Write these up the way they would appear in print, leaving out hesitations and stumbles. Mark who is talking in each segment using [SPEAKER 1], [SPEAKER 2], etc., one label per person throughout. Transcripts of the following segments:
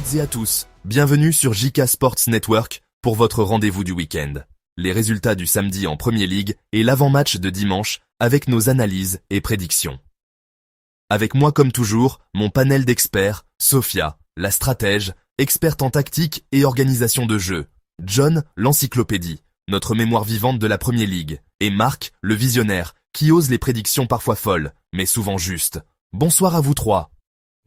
[SPEAKER 1] toutes et à tous, bienvenue sur JK Sports Network pour votre rendez-vous du week-end. Les résultats du samedi en Premier League et l'avant-match de dimanche avec nos analyses et prédictions. Avec moi comme toujours, mon panel d'experts, Sophia, la stratège, experte en tactique et organisation de jeu, John, l'encyclopédie, notre mémoire vivante de la Premier League, et Marc, le visionnaire, qui ose les prédictions parfois folles, mais souvent justes. Bonsoir à vous trois.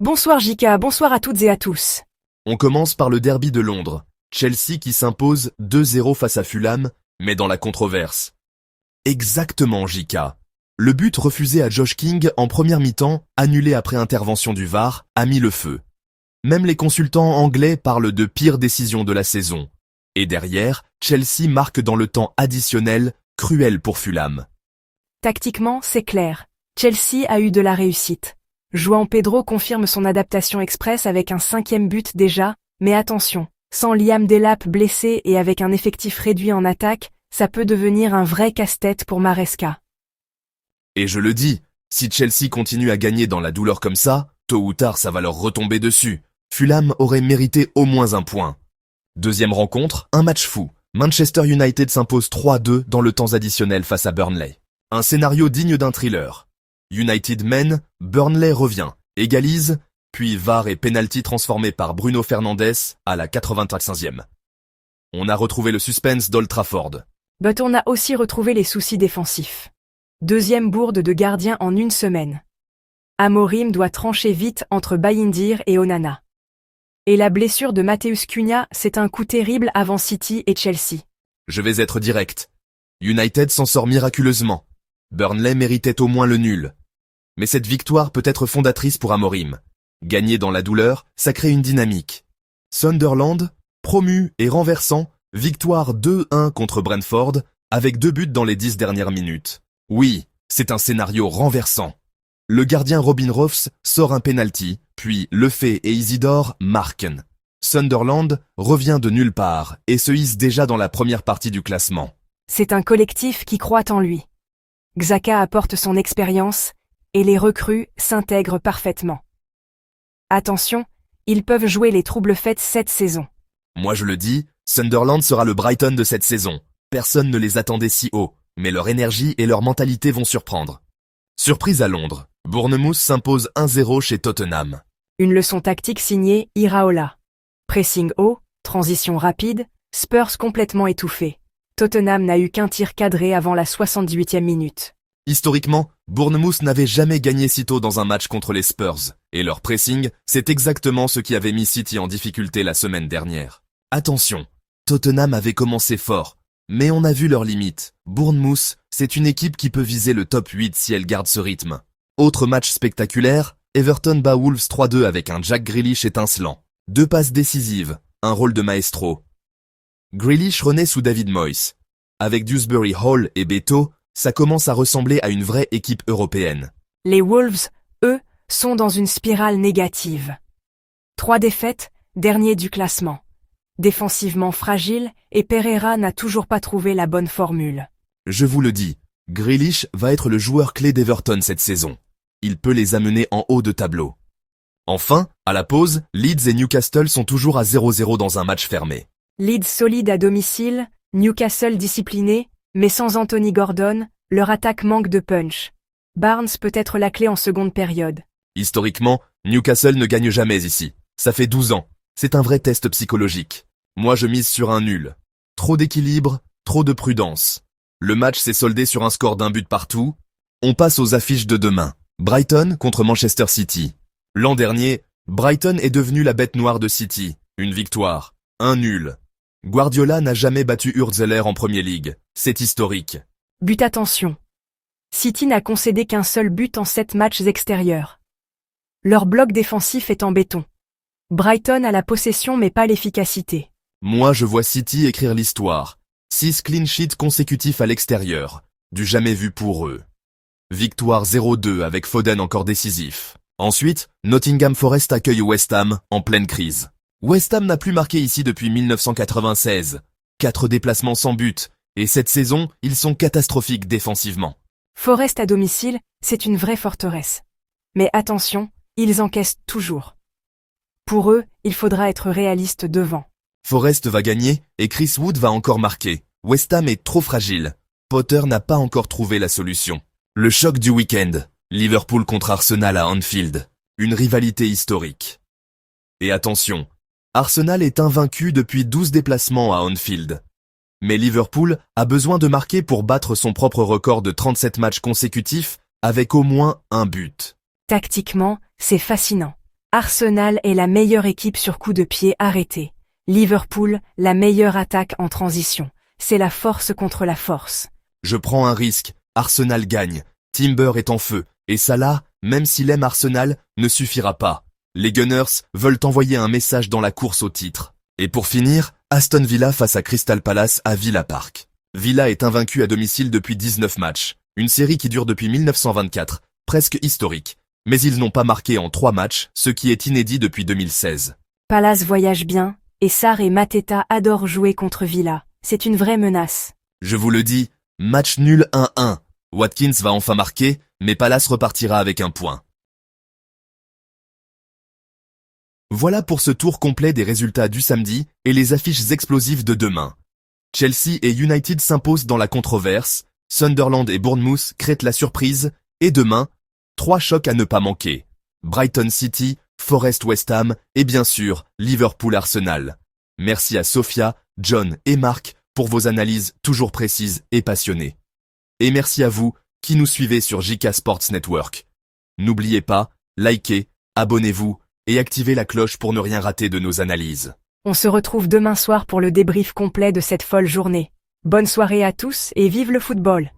[SPEAKER 2] Bonsoir JK, bonsoir à toutes et à tous.
[SPEAKER 1] On commence par le derby de Londres. Chelsea qui s'impose 2-0 face à Fulham, mais dans la controverse. Exactement JK. Le but refusé à Josh King en première mi-temps, annulé après intervention du VAR, a mis le feu. Même les consultants anglais parlent de pire décision de la saison. Et derrière, Chelsea marque dans le temps additionnel, cruel pour Fulham.
[SPEAKER 2] Tactiquement, c'est clair. Chelsea a eu de la réussite. João Pedro confirme son adaptation express avec un 5e but déjà, mais attention, sans Liam Delap blessé et avec un effectif réduit en attaque, ça peut devenir un vrai casse-tête pour Maresca.
[SPEAKER 1] Et je le dis, si Chelsea continue à gagner dans la douleur comme ça, tôt ou tard ça va leur retomber dessus. Fulham aurait mérité au moins un point. Deuxième rencontre, un match fou. Manchester United s'impose 3-2 dans le temps additionnel face à Burnley. Un scénario digne d'un thriller. United mène, Burnley revient, égalise, puis VAR et penalty transformé par Bruno Fernandes à la 95e. On a retrouvé le suspense d'Old Trafford.
[SPEAKER 2] Mais on a aussi retrouvé les soucis défensifs. Deuxième bourde de gardien en une semaine. Amorim doit trancher vite entre Bayindir et Onana. Et la blessure de Matheus Cunha, c'est un coup terrible avant City et Chelsea.
[SPEAKER 1] Je vais être direct. United s'en sort miraculeusement. Burnley méritait au moins le nul. Mais cette victoire peut être fondatrice pour Amorim. Gagner dans la douleur, ça crée une dynamique. Sunderland, promu et renversant, victoire 2-1 contre Brentford, avec 2 buts dans les 10 dernières minutes. Oui, c'est un scénario renversant. Le gardien Robin Ruffs sort un penalty, puis Lefebvre et Isidore marquent. Sunderland revient de nulle part et se hisse déjà dans la première partie du classement.
[SPEAKER 2] C'est un collectif qui croit en lui. Xhaka apporte son expérience, et les recrues s'intègrent parfaitement. Attention, ils peuvent jouer les troubles fêtes cette saison.
[SPEAKER 1] Moi je le dis, Sunderland sera le Brighton de cette saison. Personne ne les attendait si haut, mais leur énergie et leur mentalité vont surprendre. Surprise à Londres, Bournemouth s'impose 1-0 chez Tottenham.
[SPEAKER 2] Une leçon tactique signée Iraola. Pressing haut, transition rapide, Spurs complètement étouffés. Tottenham n'a eu qu'un tir cadré avant la 78e minute.
[SPEAKER 1] Historiquement, Bournemouth n'avait jamais gagné si tôt dans un match contre les Spurs, et leur pressing, c'est exactement ce qui avait mis City en difficulté la semaine dernière. Attention, Tottenham avait commencé fort, mais on a vu leurs limites. Bournemouth, c'est une équipe qui peut viser le top 8 si elle garde ce rythme. Autre match spectaculaire, Everton bat Wolves 3-2 avec un Jack Grealish étincelant. 2 passes décisives, un rôle de maestro. Grealish renaît sous David Moyes. Avec Dewsbury Hall et Beto, ça commence à ressembler à une vraie équipe européenne.
[SPEAKER 2] Les Wolves, eux, sont dans une spirale négative. 3 défaites, dernier du classement. Défensivement fragile, et Pereira n'a toujours pas trouvé la bonne formule.
[SPEAKER 1] Je vous le dis, Grealish va être le joueur clé d'Everton cette saison. Il peut les amener en haut de tableau. Enfin, à la pause, Leeds et Newcastle sont toujours à 0-0 dans un match fermé.
[SPEAKER 2] Leeds solide à domicile, Newcastle discipliné, mais sans Anthony Gordon, leur attaque manque de punch. Barnes peut être la clé en seconde période.
[SPEAKER 1] Historiquement, Newcastle ne gagne jamais ici. Ça fait 12 ans. C'est un vrai test psychologique. Moi je mise sur un nul. Trop d'équilibre, trop de prudence. Le match s'est soldé sur un score d'un but partout. On passe aux affiches de demain. Brighton contre Manchester City. L'an dernier, Brighton est devenu la bête noire de City. Une victoire, un nul. Guardiola n'a jamais battu Hurtzeler en Premier League. C'est historique.
[SPEAKER 2] But attention. City n'a concédé qu'un seul but en 7 matchs extérieurs. Leur bloc défensif est en béton. Brighton a la possession mais pas l'efficacité.
[SPEAKER 1] Moi je vois City écrire l'histoire. 6 clean sheets consécutifs à l'extérieur. Du jamais vu pour eux. Victoire 0-2 avec Foden encore décisif. Ensuite, Nottingham Forest accueille West Ham en pleine crise. West Ham n'a plus marqué ici depuis 1996. 4 déplacements sans but, et cette saison, ils sont catastrophiques défensivement.
[SPEAKER 2] Forest à domicile, c'est une vraie forteresse. Mais attention, ils encaissent toujours. Pour eux, il faudra être réaliste devant.
[SPEAKER 1] Forest va gagner et Chris Wood va encore marquer. West Ham est trop fragile. Potter n'a pas encore trouvé la solution. Le choc du week-end. Liverpool contre Arsenal à Anfield. Une rivalité historique. Et attention, Arsenal est invaincu depuis 12 déplacements à Anfield. Mais Liverpool a besoin de marquer pour battre son propre record de 37 matchs consécutifs avec au moins un but.
[SPEAKER 2] Tactiquement, c'est fascinant. Arsenal est la meilleure équipe sur coup de pied arrêté. Liverpool, la meilleure attaque en transition. C'est la force contre la force.
[SPEAKER 1] Je prends un risque, Arsenal gagne, Timber est en feu, et Salah, même s'il aime Arsenal, ne suffira pas. Les Gunners veulent envoyer un message dans la course au titre. Et pour finir, Aston Villa face à Crystal Palace à Villa Park. Villa est invaincu à domicile depuis 19 matchs, une série qui dure depuis 1924, presque historique. Mais ils n'ont pas marqué en 3 matchs, ce qui est inédit depuis 2016.
[SPEAKER 2] Palace voyage bien, et Sarr et Mateta adorent jouer contre Villa. C'est une vraie menace.
[SPEAKER 1] Je vous le dis, match nul 1-1. Watkins va enfin marquer, mais Palace repartira avec un point. Voilà pour ce tour complet des résultats du samedi et les affiches explosives de demain. Chelsea et United s'imposent dans la controverse, Sunderland et Bournemouth créent la surprise, et demain, 3 chocs à ne pas manquer. Brighton City, Forest West Ham et bien sûr, Liverpool Arsenal. Merci à Sophia, John et Marc pour vos analyses toujours précises et passionnées. Et merci à vous qui nous suivez sur JK Sports Network. N'oubliez pas, likez, abonnez-vous et activez la cloche pour ne rien rater de nos analyses.
[SPEAKER 2] On se retrouve demain soir pour le débrief complet de cette folle journée. Bonne soirée à tous et vive le football!